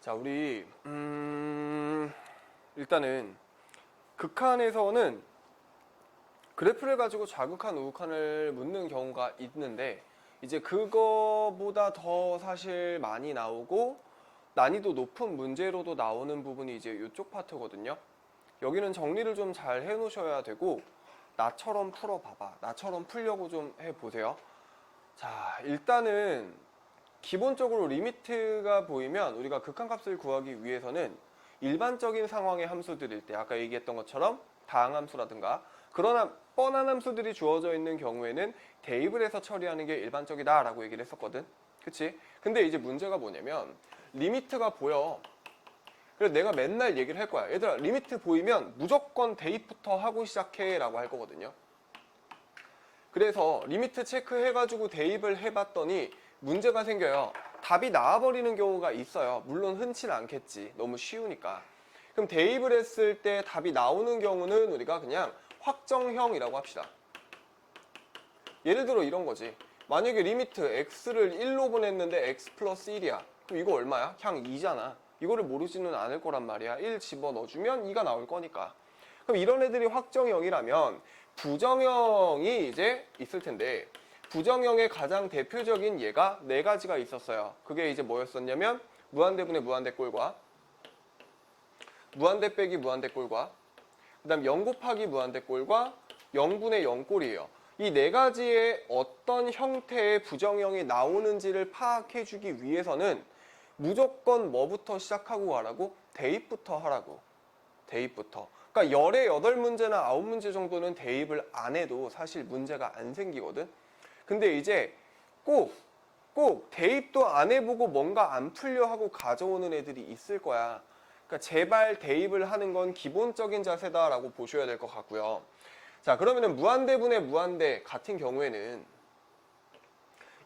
자, 우리 일단은 극한에서는 그래프를 가지고 좌극한, 우극한을 묻는 경우가 있는데 이제 그거보다 더 사실 많이 나오고 난이도 높은 문제로도 나오는 부분이 이제 이쪽 파트거든요. 여기는 정리를 좀 잘 해놓으셔야 되고 나처럼 풀어봐봐. 나처럼 풀려고 좀 해보세요. 자, 일단은 기본적으로 리미트가 보이면 우리가 극한값을 구하기 위해서는 일반적인 상황의 함수들일 때 아까 얘기했던 것처럼 다항함수라든가 그러나 뻔한 함수들이 주어져 있는 경우에는 대입을 해서 처리하는 게 일반적이다 라고 얘기를 했었거든. 그치? 근데 이제 문제가 뭐냐면 리미트가 보여. 그래서 내가 맨날 얘기를 할 거야. 얘들아, 리미트 보이면 무조건 대입부터 하고 시작해 라고 할 거거든요. 그래서 리미트 체크해가지고 대입을 해봤더니 문제가 생겨요. 답이 나와버리는 경우가 있어요. 물론 흔치는 않겠지. 너무 쉬우니까. 그럼 대입을 했을 때 답이 나오는 경우는 우리가 그냥 확정형이라고 합시다. 예를 들어 이런 거지. 만약에 리미트 x를 1로 보냈는데 x 플러스 1이야. 그럼 이거 얼마야? 그냥 2잖아. 이거를 모르지는 않을 거란 말이야. 1 집어넣어주면 2가 나올 거니까. 그럼 이런 애들이 확정형이라면 부정형이 이제 있을 텐데 부정형의 가장 대표적인 예가 네 가지가 있었어요. 그게 이제 뭐였었냐면 무한대분의 무한대꼴과 무한대 빼기 무한대꼴과 그 다음 0 곱하기 무한대꼴과 0분의 0꼴이에요. 이 네 가지의 어떤 형태의 부정형이 나오는지를 파악해주기 위해서는 무조건 뭐부터 시작하고 가라고? 대입부터 하라고. 대입부터. 그러니까 열의 8문제나 9문제 정도는 대입을 안 해도 사실 문제가 안 생기거든. 근데 이제 꼭 대입도 안 해보고 뭔가 안 풀려 하고 가져오는 애들이 있을 거야. 그러니까 제발 대입을 하는 건 기본적인 자세다라고 보셔야 될 것 같고요. 자, 그러면은 무한대분의 무한대 같은 경우에는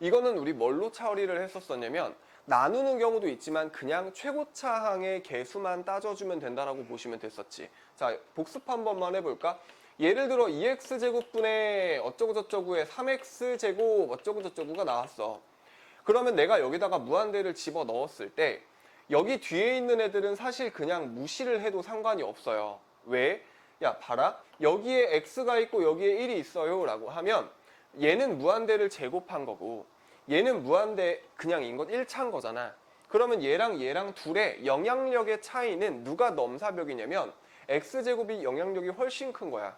이거는 우리 뭘로 처리를 했었었냐면 나누는 경우도 있지만 그냥 최고차항의 개수만 따져주면 된다라고 보시면 됐었지. 자, 복습 한 번만 해볼까? 예를 들어 2x제곱분의 어쩌고저쩌고의 3x제곱 어쩌고저쩌고가 나왔어. 그러면 내가 여기다가 무한대를 집어 넣었을 때 여기 뒤에 있는 애들은 사실 그냥 무시를 해도 상관이 없어요. 왜? 야, 봐라. 여기에 x가 있고 여기에 1이 있어요 라고 하면 얘는 무한대를 제곱한 거고 얘는 무한대 그냥 인 것 1차인 거잖아. 그러면 얘랑 둘의 영향력의 차이는 누가 넘사벽이냐면 x제곱이 영향력이 훨씬 큰 거야.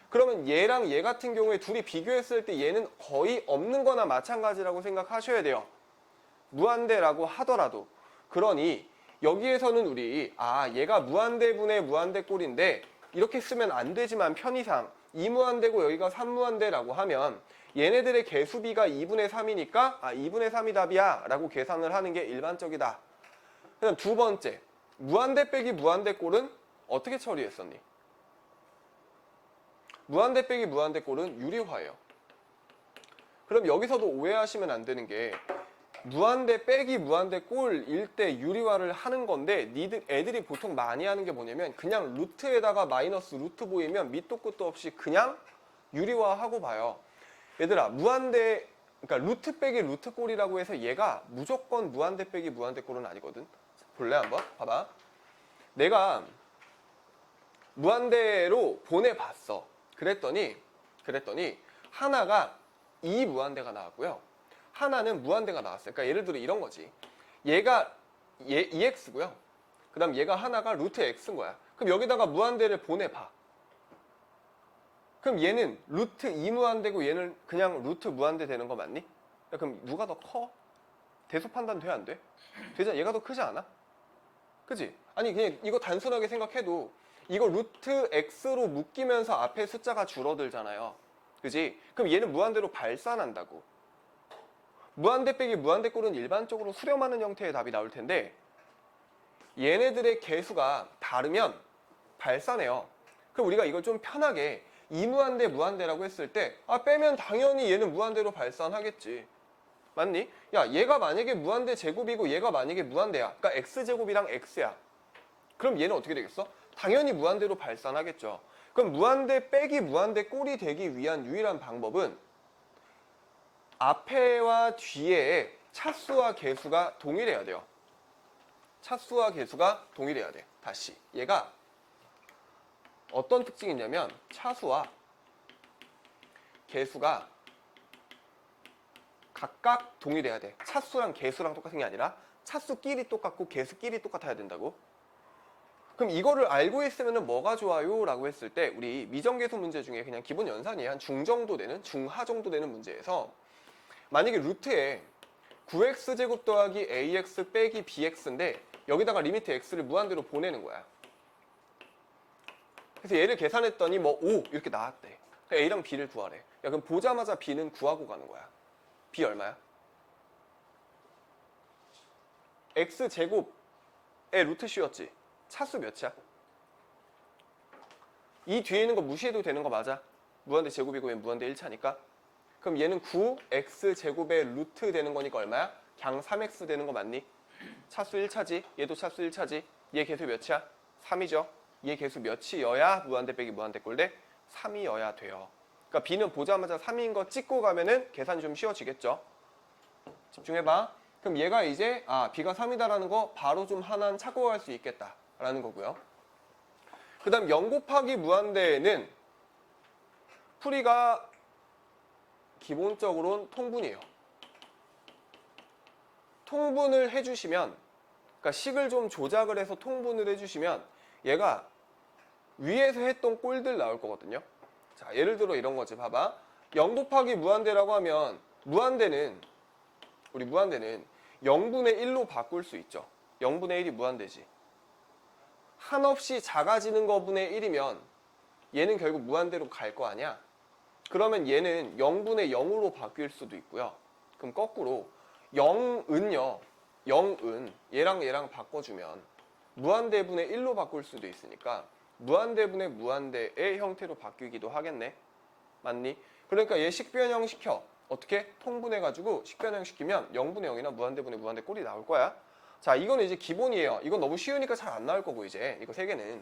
그러면 얘랑 얘 같은 경우에 둘이 비교했을 때 얘는 거의 없는 거나 마찬가지라고 생각하셔야 돼요. 무한대라고 하더라도. 그러니 여기에서는 우리 얘가 무한대분의 무한대꼴인데 이렇게 쓰면 안 되지만 편의상 2무한대고 여기가 3무한대라고 하면 얘네들의 개수비가 2분의 3이니까 2분의 3이 답이야 라고 계산을 하는 게 일반적이다. 그다음 두 번째, 무한대 빼기 무한대꼴은 어떻게 처리했었니? 무한대 빼기 무한대꼴은 유리화예요. 그럼 여기서도 오해하시면 안 되는 게 무한대 빼기 무한대꼴일 때 유리화를 하는 건데 애들이 보통 많이 하는 게 뭐냐면 그냥 루트에다가 마이너스 루트 보이면 밑도 끝도 없이 그냥 유리화하고 봐요. 얘들아, 무한대, 그러니까 루트 빼기 루트꼴이라고 해서 얘가 무조건 무한대 빼기 무한대꼴은 아니거든. 볼래 한번? 봐봐. 내가 무한대로 보내봤어. 그랬더니 하나가 2무한대가 나왔고요. 하나는 무한대가 나왔어요. 그러니까 예를 들어 이런 거지. 얘가 2x고요. 그 다음 얘가 하나가 루트 x인 거야. 그럼 여기다가 무한대를 보내봐. 그럼 얘는 루트 2무한대고 얘는 그냥 루트 무한대 되는 거 맞니? 야, 그럼 누가 더 커? 대수 판단 돼, 안 돼? 되잖아. 얘가 더 크지 않아? 그치? 아니 그냥 이거 단순하게 생각해도 이거 루트 x로 묶이면서 앞에 숫자가 줄어들잖아요. 그지? 그럼 얘는 무한대로 발산한다고. 무한대 빼기 무한대꼴은 일반적으로 수렴하는 형태의 답이 나올 텐데 얘네들의 개수가 다르면 발산해요. 그럼 우리가 이걸 좀 편하게 이무한대 무한대라고 했을 때 빼면 당연히 얘는 무한대로 발산하겠지. 맞니? 야, 얘가 만약에 무한대 제곱이고 얘가 만약에 무한대야. 그러니까 x제곱이랑 x야. 그럼 얘는 어떻게 되겠어? 당연히 무한대로 발산하겠죠. 그럼 무한대 빼기 무한대 꼴이 되기 위한 유일한 방법은 앞에와 뒤에 차수와 개수가 동일해야 돼요. 차수와 개수가 동일해야 돼. 다시 얘가 어떤 특징이 있냐면 차수와 개수가 각각 동일해야 돼. 차수랑 개수랑 똑같은 게 아니라 차수끼리 똑같고 개수끼리 똑같아야 된다고. 그럼 이거를 알고 있으면 뭐가 좋아요? 라고 했을 때 우리 미정계수 문제 중에 그냥 기본 연산이 한 중 정도 되는, 중하 정도 되는 문제에서 만약에 루트에 9x제곱 더하기 ax 빼기 bx인데 여기다가 리미트 x를 무한대로 보내는 거야. 그래서 얘를 계산했더니 뭐 5 이렇게 나왔대. a랑 b를 구하래. 야, 그럼 보자마자 b는 구하고 가는 거야. b 얼마야? x제곱의 루트 c였지. 차수 몇이야? 이 뒤에 있는 거 무시해도 되는 거 맞아? 무한대 제곱이고 얘는 무한대 1차니까. 그럼 얘는 9x제곱의 루트 되는 거니까 얼마야? 그냥 3x 되는 거 맞니? 차수 1차지. 얘도 차수 1차지. 얘 개수 몇이야? 3이죠. 얘 개수 몇이어야 무한대 빼기 무한대 꼴대? 3이어야 돼요. 그러니까 b는 보자마자 3인 거 찍고 가면은 계산이 좀 쉬워지겠죠. 집중해봐. 그럼 얘가 이제 b가 3이다라는 거 바로 좀 하나 찾고 갈 수 있겠다라는 거고요. 그 다음 0 곱하기 무한대는 풀이가 기본적으로는 통분이에요. 통분을 해주시면, 그러니까 식을 좀 조작을 해서 통분을 해주시면 얘가 위에서 했던 꼴들 나올 거거든요. 자, 예를 들어 이런 거지. 봐봐. 0 곱하기 무한대라고 하면 우리 무한대는 0분의 1로 바꿀 수 있죠. 0분의 1이 무한대지. 한없이 작아지는 거분의 1이면 얘는 결국 무한대로 갈 거 아니야. 그러면 얘는 0분의 0으로 바뀔 수도 있고요. 그럼 거꾸로 0은 얘랑 바꿔주면 무한대분의 1로 바꿀 수도 있으니까 무한대분의 무한대의 형태로 바뀌기도 하겠네. 맞니? 그러니까 얘 식변형 시켜. 어떻게? 통분해가지고 식변형 시키면 0분의 0이나 무한대분의 무한대 꼴이 나올 거야. 자, 이거는 이제 기본이에요. 이건 너무 쉬우니까 잘 안 나올 거고 이제 이거 세 개는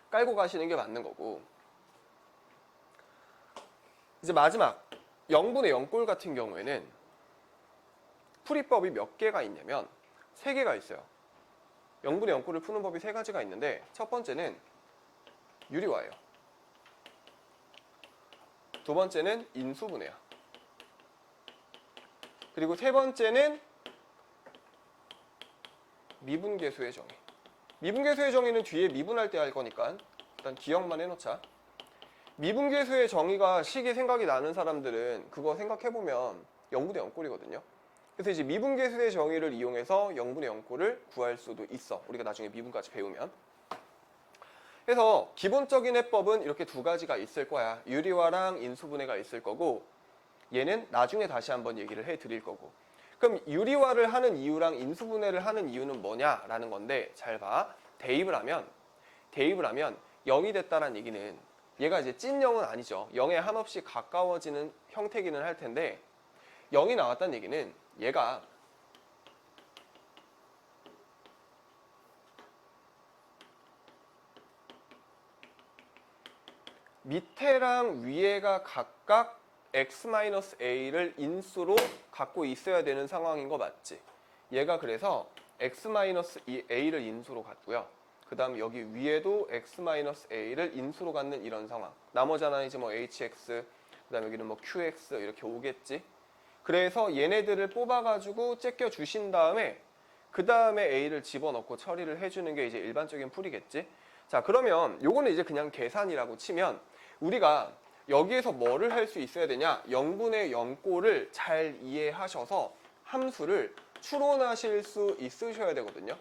깔고 가시는 게 맞는 거고. 이제 마지막 0분의 0꼴 같은 경우에는 풀이법이 몇 개가 있냐면 3개가 있어요. 0분의 0꼴을 푸는 법이 3가지가 있는데 첫 번째는 유리화예요. 두 번째는 인수분해야. 그리고 세 번째는 미분계수의 정의. 미분계수의 정의는 뒤에 미분할 때 할 거니까 일단 기억만 해놓자. 미분계수의 정의가 식이 생각이 나는 사람들은 그거 생각해보면 0분의 0꼴이거든요. 그래서 이제 미분계수의 정의를 이용해서 0분의 0꼴을 구할 수도 있어. 우리가 나중에 미분까지 배우면. 그래서 기본적인 해법은 이렇게 2가지가 있을 거야. 유리화랑 인수분해가 있을 거고 얘는 나중에 다시 한번 얘기를 해드릴 거고. 그럼 유리화를 하는 이유랑 인수분해를 하는 이유는 뭐냐라는 건데 잘 봐. 대입을 하면 0이 됐다는 얘기는 얘가 이제 찐 0은 아니죠. 0에 한없이 가까워지는 형태기는 할 텐데 0이 나왔다는 얘기는 얘가 밑에랑 위에가 각각 x-a를 인수로 갖고 있어야 되는 상황인 거 맞지? 얘가 그래서 x-a를 인수로 갖고요. 그 다음 여기 위에도 x-a를 인수로 갖는 이런 상황. 나머지 하나는 이제 뭐 hx, 그 다음 여기는 뭐 qx 이렇게 오겠지? 그래서 얘네들을 뽑아가지고 제껴 주신 다음에 그 다음에 a를 집어넣고 처리를 해주는 게 이제 일반적인 풀이겠지? 자, 그러면 요거는 이제 그냥 계산이라고 치면 우리가 여기에서 뭐를 할 수 있어야 되냐? 0분의 0꼴을 잘 이해하셔서 함수를 추론하실 수 있으셔야 되거든요.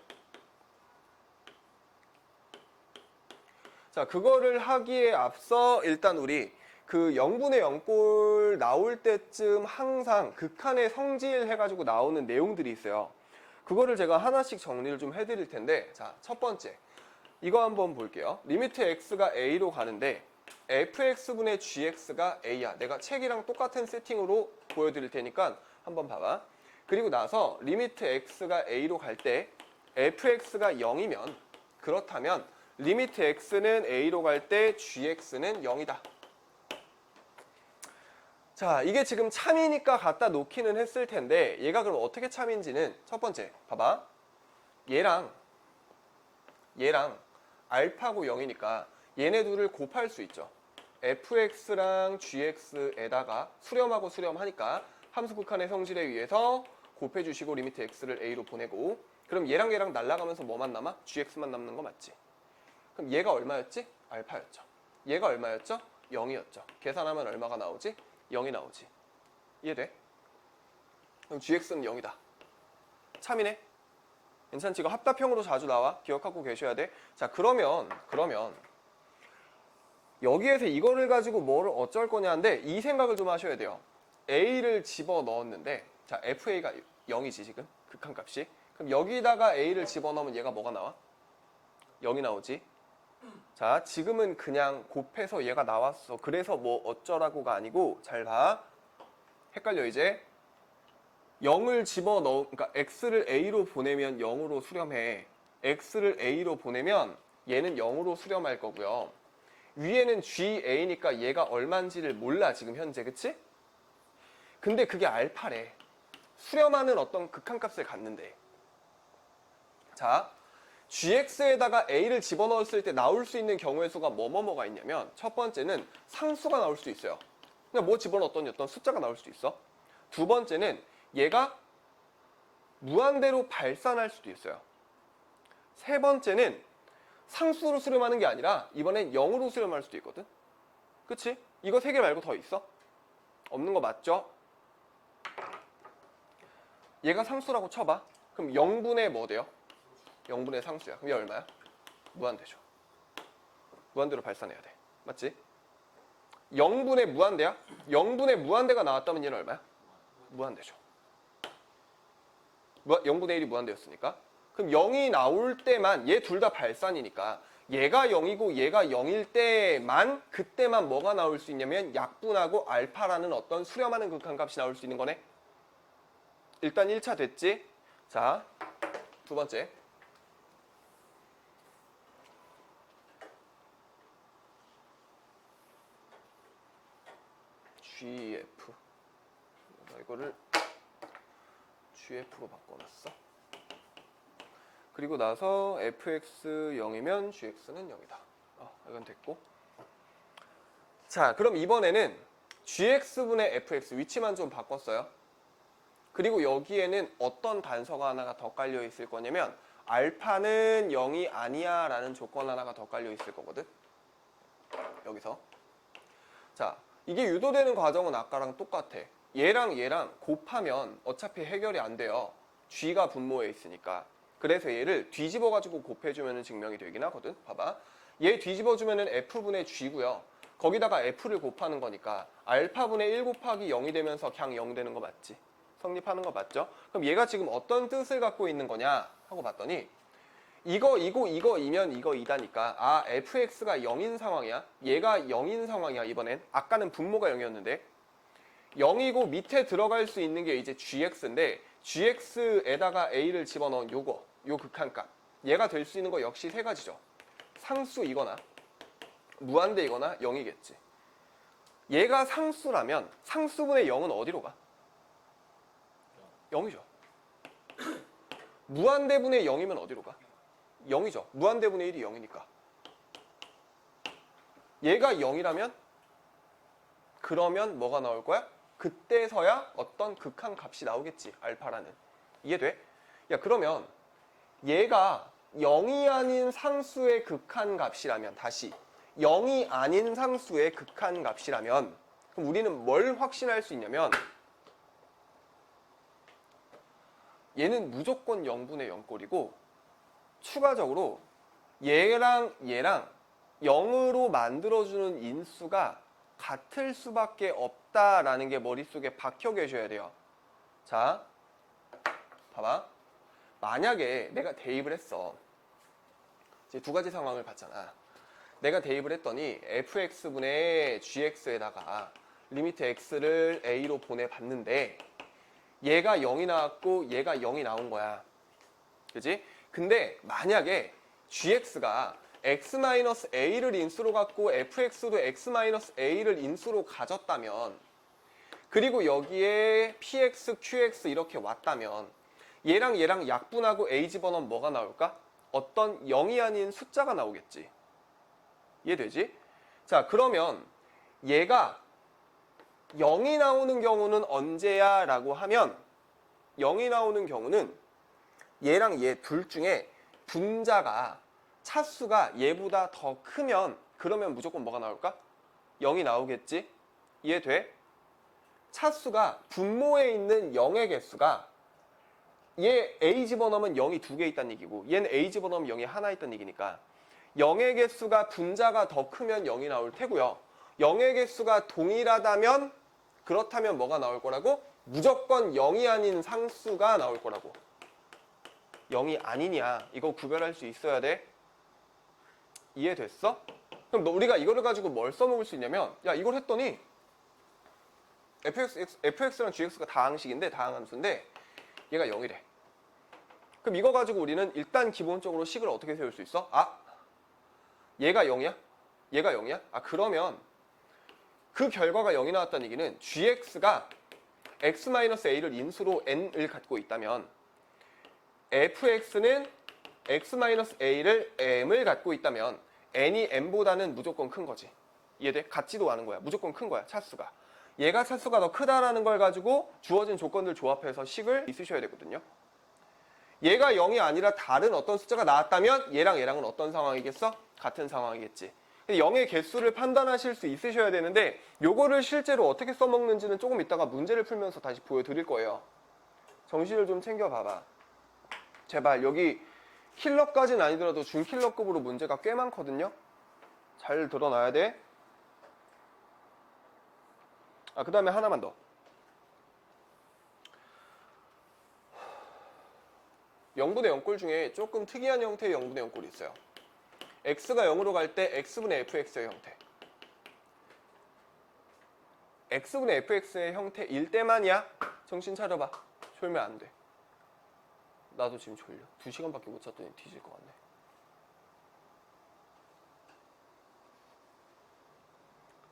자, 그거를 하기에 앞서 일단 우리 그 0분의 0꼴 나올 때쯤 항상 극한의 성질 해가지고 나오는 내용들이 있어요. 그거를 제가 하나씩 정리를 좀 해드릴 텐데, 자, 첫 번째 이거 한번 볼게요. 리미트 x가 a로 가는데 fx분의 gx가 a야. 내가 책이랑 똑같은 세팅으로 보여드릴 테니까 한번 봐봐. 그리고 나서 리미트 x가 a로 갈 때 fx가 0이면 그렇다면 리미트 x는 a로 갈 때 gx는 0이다. 자, 이게 지금 참이니까 갖다 놓기는 했을 텐데 얘가 그럼 어떻게 참인지는 첫 번째 봐봐. 얘랑 알파고 0이니까 얘네 둘을 곱할 수 있죠. fx랑 gx에다가 수렴하고 수렴하니까 함수 극한의 성질에 의해서 곱해주시고 리미트 x를 a로 보내고, 그럼 얘랑 날아가면서 뭐만 남아? gx만 남는 거 맞지? 그럼 얘가 얼마였지? 알파였죠. 얘가 얼마였죠? 0이었죠. 계산하면 얼마가 나오지? 0이 나오지. 이해돼? 그럼 gx는 0이다. 참이네? 괜찮지? 이거 합답형으로 자주 나와. 기억하고 계셔야 돼. 자, 그러면 여기에서 이거를 가지고 뭐를 어쩔 거냐인데 이 생각을 좀 하셔야 돼요. a를 집어넣었는데, 자, fa가 0이지 지금 극한값이. 그럼 여기다가 a를 집어넣으면 얘가 뭐가 나와? 0이 나오지. 자, 지금은 그냥 곱해서 얘가 나왔어. 그래서 뭐 어쩌라고가 아니고, 잘 봐. 헷갈려 이제. 0을 그러니까 x를 a로 보내면 0으로 수렴해. x를 a로 보내면 얘는 0으로 수렴할 거고요. 위에는 GA니까 얘가 얼마인지를 몰라 지금 현재, 그치? 근데 그게 알파래. 수렴하는 어떤 극한값을 갖는데. 자, GX에다가 A를 집어넣었을 때 나올 수 있는 경우의 수가 뭐가 있냐면, 첫 번째는 상수가 나올 수도 있어요. 그냥 뭐 집어넣었더니 어떤 숫자가 나올 수도 있어. 두 번째는 얘가 무한대로 발산할 수도 있어요. 세 번째는 상수로 수렴하는 게 아니라 이번엔 0으로 수렴할 수도 있거든. 그치? 이거 세 개 말고 더 있어? 없는 거 맞죠? 얘가 상수라고 쳐봐. 그럼 0분의 뭐 돼요? 0분의 상수야. 그럼 얘 얼마야? 무한대죠. 무한대로 발산해야 돼. 맞지? 0분의 무한대야? 0분의 무한대가 나왔다면 얘는 얼마야? 무한대죠. 0분의 1이 무한대였으니까. 그럼 0이 나올 때만, 얘 둘 다 발산이니까 얘가 0이고 얘가 0일 때만, 그때만 뭐가 나올 수 있냐면 약분하고 알파라는 어떤 수렴하는 극한값이 나올 수 있는 거네. 일단 1차 됐지? 자, 두 번째. GF. 이거를 GF로 바꿔놨어. 그리고 나서 fx 0이면 gx는 0이다. 이건 됐고. 자, 그럼 이번에는 gx분의 fx 위치만 좀 바꿨어요. 그리고 여기에는 어떤 단서가 하나가 더 깔려 있을 거냐면 알파는 0이 아니야 라는 조건 하나가 더 깔려 있을 거거든. 여기서. 자, 이게 유도되는 과정은 아까랑 똑같아. 얘랑 곱하면 어차피 해결이 안 돼요. g가 분모에 있으니까. 그래서 얘를 뒤집어가지고 곱해주면 증명이 되긴 하거든. 봐봐. 얘 뒤집어주면 f분의 g고요. 거기다가 f를 곱하는 거니까 알파분의 1 곱하기 0이 되면서 그냥 0 되는 거 맞지? 성립하는 거 맞죠? 그럼 얘가 지금 어떤 뜻을 갖고 있는 거냐 하고 봤더니 이거이면 이거 이다니까 fx가 0인 상황이야. 얘가 0인 상황이야. 이번엔 아까는 분모가 0이었는데 0이고 밑에 들어갈 수 있는 게 이제 gx인데 gx에다가 a를 집어넣은 요 극한값, 얘가 될 수 있는 거 역시 세 가지죠. 상수이거나 무한대이거나 0이겠지. 얘가 상수라면 상수분의 0은 어디로 가? 0이죠. 무한대분의 0이면 어디로 가? 0이죠. 무한대분의 1이 0이니까. 얘가 0이라면 그러면 뭐가 나올 거야? 그때서야 어떤 극한값이 나오겠지. 알파라는. 이해돼? 야, 그러면 얘가 0이 아닌 상수의 극한값이라면, 다시 0이 아닌 상수의 극한값이라면 그럼 우리는 뭘 확신할 수 있냐면 얘는 무조건 0분의 0꼴이고 추가적으로 얘랑 0으로 만들어주는 인수가 같을 수밖에 없다라는 게 머릿속에 박혀 계셔야 돼요. 자, 봐봐. 만약에 내가 대입을 했어. 이제 두 가지 상황을 봤잖아. 내가 대입을 했더니 fx분의 gx에다가 리미트 x를 a로 보내봤는데 얘가 0이 나왔고 얘가 0이 나온 거야. 그지? 근데 만약에 gx가 x-a를 인수로 갖고 fx도 x-a를 인수로 가졌다면, 그리고 여기에 px, qx 이렇게 왔다면 얘랑 얘랑 약분하고 a 집어넣으면 뭐가 나올까? 어떤 0이 아닌 숫자가 나오겠지. 이해되지? 자, 그러면 얘가 0이 나오는 경우는 언제야? 라고 하면 0이 나오는 경우는 얘랑 얘 둘 중에 분자가 차수가 얘보다 더 크면 그러면 무조건 뭐가 나올까? 0이 나오겠지? 이해돼? 차수가 분모에 있는 0의 개수가 얘 A 집어넣으면 0이 2개 있다는 얘기고 얘는 A 집어넣으면 0이 하나 있다는 얘기니까 0의 개수가 분자가 더 크면 0이 나올 테고요. 0의 개수가 동일하다면 그렇다면 뭐가 나올 거라고? 무조건 0이 아닌 상수가 나올 거라고. 0이 아니냐 이거 구별할 수 있어야 돼. 이해됐어? 그럼 우리가 이거를 가지고 뭘 써먹을 수 있냐면 야 이걸 했더니 fx랑 gx가 다항식인데 다항함수인데 얘가 0이래. 그럼 이거 가지고 우리는 일단 기본적으로 식을 어떻게 세울 수 있어? 아 얘가 0이야? 얘가 0이야? 아 그러면 그 결과가 0이 나왔다는 얘기는 gx가 x-a를 인수로 n을 갖고 있다면 fx는 x-a를 m을 갖고 있다면 n이 m보다는 무조건 큰 거지. 이해돼? 같지도 않은 거야. 무조건 큰 거야. 차수가. 얘가 차수가 더 크다라는 걸 가지고 주어진 조건들 조합해서 식을 있으셔야 되거든요. 얘가 0이 아니라 다른 어떤 숫자가 나왔다면 얘랑 얘랑은 어떤 상황이겠어? 같은 상황이겠지. 0의 개수를 판단하실 수 있으셔야 되는데 요거를 실제로 어떻게 써먹는지는 조금 이따가 문제를 풀면서 다시 보여드릴 거예요. 정신을 좀 챙겨봐봐. 제발 여기 킬러까지는 아니더라도 준킬러급으로 문제가 꽤 많거든요. 잘 들어놔야 돼. 아, 그 다음에 하나만 더. 0분의 0꼴 중에 조금 특이한 형태의 0분의 0꼴이 있어요. x가 0으로 갈 때 x분의 fx의 형태. x분의 fx의 형태일 때만이야. 정신 차려봐. 졸면 안 돼. 나도 지금 졸려. 2시간밖에 못 잤더니 뒤질 것 같네.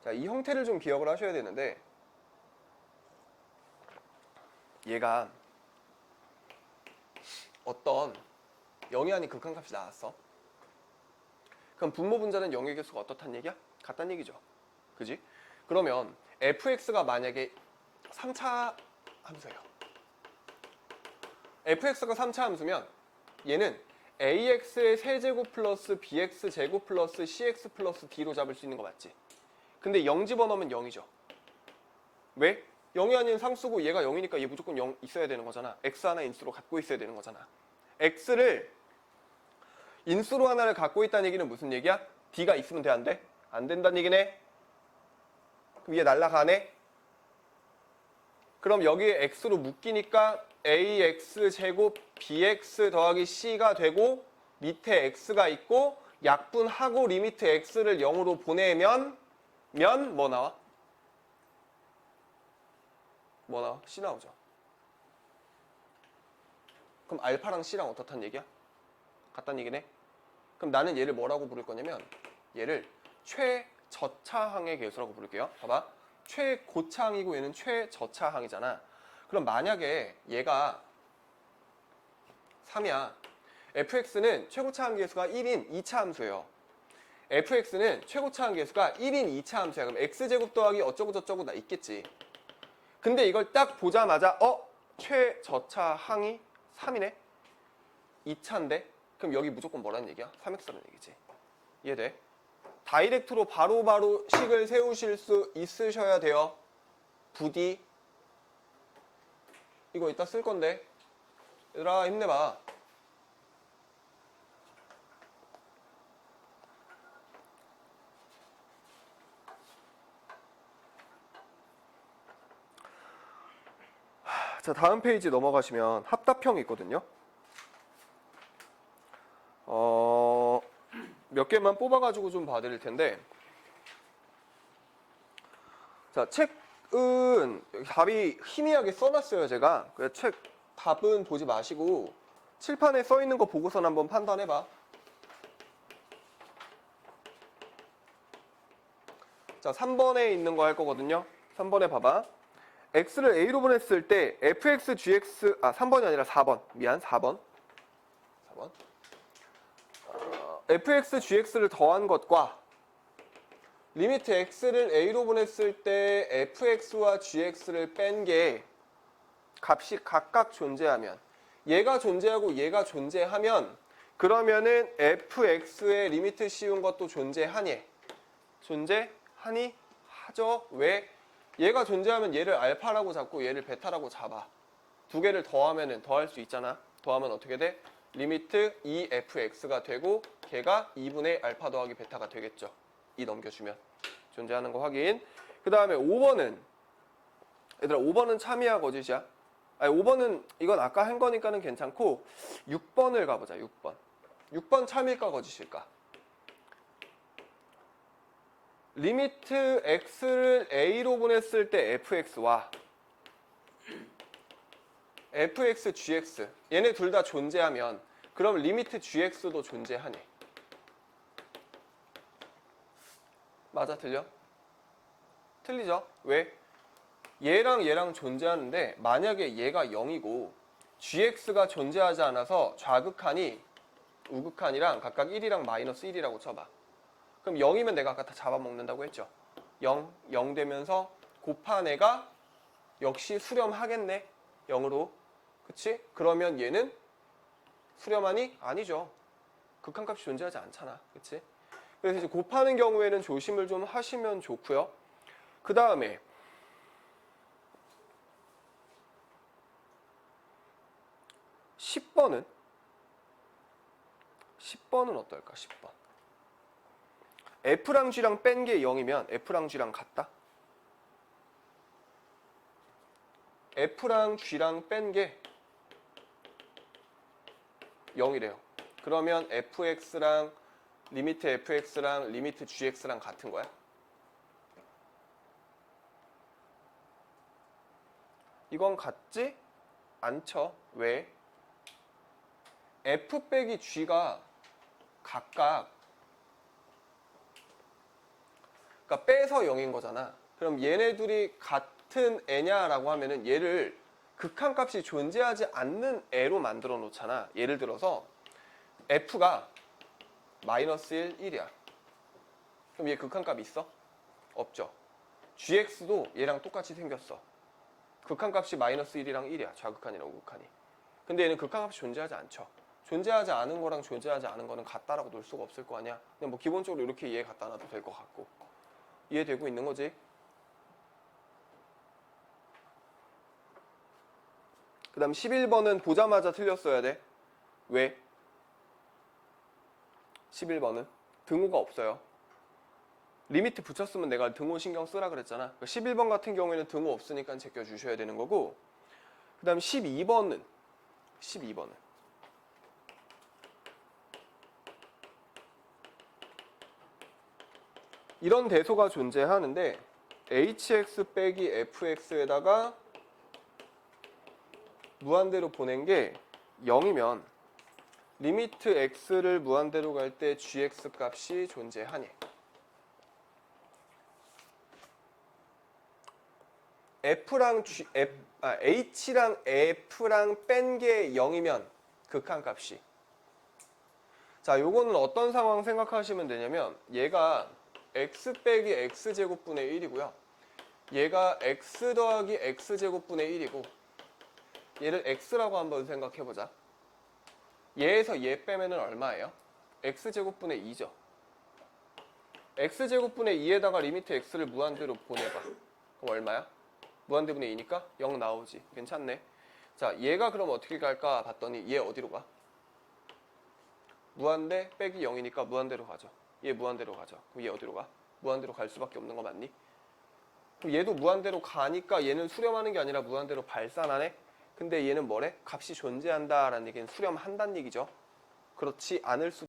자, 이 형태를 좀 기억을 하셔야 되는데 얘가 어떤 0이 아닌 극한값이 나왔어. 그럼 분모 분자는 0의 개수가 어떻단 얘기야? 같단 얘기죠. 그지? 그러면 fx가 만약에 3차 함수예요. fx가 3차 함수면 얘는 ax의 세제곱 플러스 bx제곱 플러스 cx 플러스 d로 잡을 수 있는 거 맞지? 근데 0 집어넣으면 0이죠. 왜? 0이 아닌 상수고 얘가 0이니까 얘 무조건 0 있어야 되는 거잖아. x 하나 인수로 갖고 있어야 되는 거잖아. x를 인수로 하나를 갖고 있다는 얘기는 무슨 얘기야? d가 있으면 돼, 안 돼? 안 된다는 얘기네. 그럼 얘 날라가네. 그럼 여기에 x로 묶이니까 ax 제곱 bx 더하기 c가 되고 밑에 x가 있고 약분하고 리미트 x를 0으로 보내면 뭐 나와? 뭐 나와? c 나오죠. 그럼 알파랑 c랑 어떻단 얘기야? 같단 얘기네. 그럼 나는 얘를 뭐라고 부를 거냐면 얘를 최저차항의 개수라고 부를게요. 봐봐. 최고차항이고 얘는 최저차항이잖아. 그럼 만약에 얘가 3이야. fx는 최고차항 개수가 1인 2차 함수예요. fx는 최고차항 개수가 1인 2차 함수야. 그럼 x제곱 더하기 어쩌고 저쩌고 나 있겠지. 근데 이걸 딱 보자마자 최저차항이 3이네? 2차인데? 그럼 여기 무조건 뭐라는 얘기야? 3x라는 얘기지. 이해돼? 다이렉트로 바로바로 식을 세우실 수 있으셔야 돼요. 부디. 이거 이따 쓸 건데. 얘들아 힘내봐. 자, 다음 페이지 넘어가시면 합답형이 있거든요. 몇 개만 뽑아가지고 좀 봐드릴 텐데, 자, 책은 답이 희미하게 써놨어요, 제가. 그래서 책 답은 보지 마시고 칠판에 써있는 거 보고선 한번 판단해봐. 자, 3번에 있는 거 할 거거든요. 3번에 봐봐. x를 a로 보냈을 때 fx, gx 3번이 아니라 4번. 미안, 4번. fx, gx를 더한 것과 리미트 x를 a로 보냈을 때 fx와 gx를 뺀 게 값이 각각 존재하면, 얘가 존재하고 얘가 존재하면, 그러면은 fx의 리미트 씌운 것도 존재하니? 존재하니? 하죠. 왜? 얘가 존재하면 얘를 알파라고 잡고 얘를 베타라고 잡아. 두 개를 더하면은 더할 수 있잖아. 더하면 어떻게 돼? 리미트 2fx가 되고 걔가 2분의 알파 더하기 베타가 되겠죠. 2 넘겨주면 존재하는 거 확인. 그 다음에 5번은 얘들아 5번은 참이야 거짓이야? 아니 5번은 이건 아까 한 거니까는 괜찮고 6번을 가보자. 6번 참일까 거짓일까? 리미트 x를 a로 보냈을 때 fx와 fx, gx 얘네 둘 다 존재하면 그럼 리미트 gx도 존재하네. 맞아, 틀려? 틀리죠? 왜? 얘랑 얘랑 존재하는데 만약에 얘가 0이고 gx가 존재하지 않아서 좌극한이 우극한이랑 각각 1이랑 마이너스 1이라고 쳐봐. 그럼 0이면 내가 아까 다 잡아먹는다고 했죠. 0 되면서 곱한 애가 역시 수렴하겠네. 0으로. 그치? 그러면 얘는 수렴하니? 아니죠. 극한값이 존재하지 않잖아. 그치? 그래서 이제 곱하는 경우에는 조심을 좀 하시면 좋고요. 그 다음에 10번은 어떨까? 10번. F랑 G랑 뺀 게 0이면 F랑 G랑 같다? F랑 G랑 뺀 게 0이래요. 그러면 fx랑 리미트 fx랑 리미트 gx랑 같은 거야? 이건 같지 않죠. 왜? f 빼기 g가 각각 그러니까 빼서 0인 거잖아. 그럼 얘네 둘이 같은 애냐라고 하면은 얘를 극한값이 존재하지 않는 애로 만들어 놓잖아. 예를 들어서 f가 마이너스 1, 1이야. 그럼 얘 극한값 있어? 없죠. gx도 얘랑 똑같이 생겼어. 극한값이 마이너스 1이랑 1이야. 좌극한이랑 우극한이. 근데 얘는 극한값이 존재하지 않죠. 존재하지 않은 거랑 존재하지 않은 거는 같다라고 놓을 수가 없을 거 아니야. 그냥 뭐 기본적으로 이렇게 이해 갖다 놔도 될 것 같고. 이해되고 있는 거지? 그 다음 11번은 보자마자 틀렸어야 돼. 왜? 11번은 등호가 없어요. 리미트 붙였으면 내가 등호 신경 쓰라 그랬잖아. 11번 같은 경우에는 등호 없으니까 제껴주셔야 되는 거고. 그 다음 12번은 이런 대소가 존재하는데 hx 빼기 fx에다가 무한대로 보낸 게 0이면 리미트 x를 무한대로 갈 때 gx 값이 존재하니 h랑 f랑 뺀 게 0이면 극한값이 자 요거는 어떤 상황 생각하시면 되냐면 얘가 x 빼기 x제곱분의 1이고요 얘가 x 더하기 x제곱분의 1이고 얘를 x라고 한번 생각해보자. 얘에서 얘 빼면은 얼마예요? x제곱분의 2죠. x제곱분의 2에다가 리미트 x를 무한대로 보내봐. 그럼 얼마야? 무한대분의 2니까 0 나오지. 괜찮네. 자, 얘가 그럼 어떻게 갈까 봤더니 얘 어디로 가? 무한대 빼기 0이니까 무한대로 가죠. 얘 무한대로 가죠. 그럼 얘 어디로 가? 무한대로 갈 수밖에 없는 거 맞니? 그럼 얘도 무한대로 가니까 얘는 수렴하는 게 아니라 무한대로 발산하네? 근데 얘는 뭐래? 값이 존재한다라는 얘기는 수렴한다는 얘기죠. 그렇지 않을 수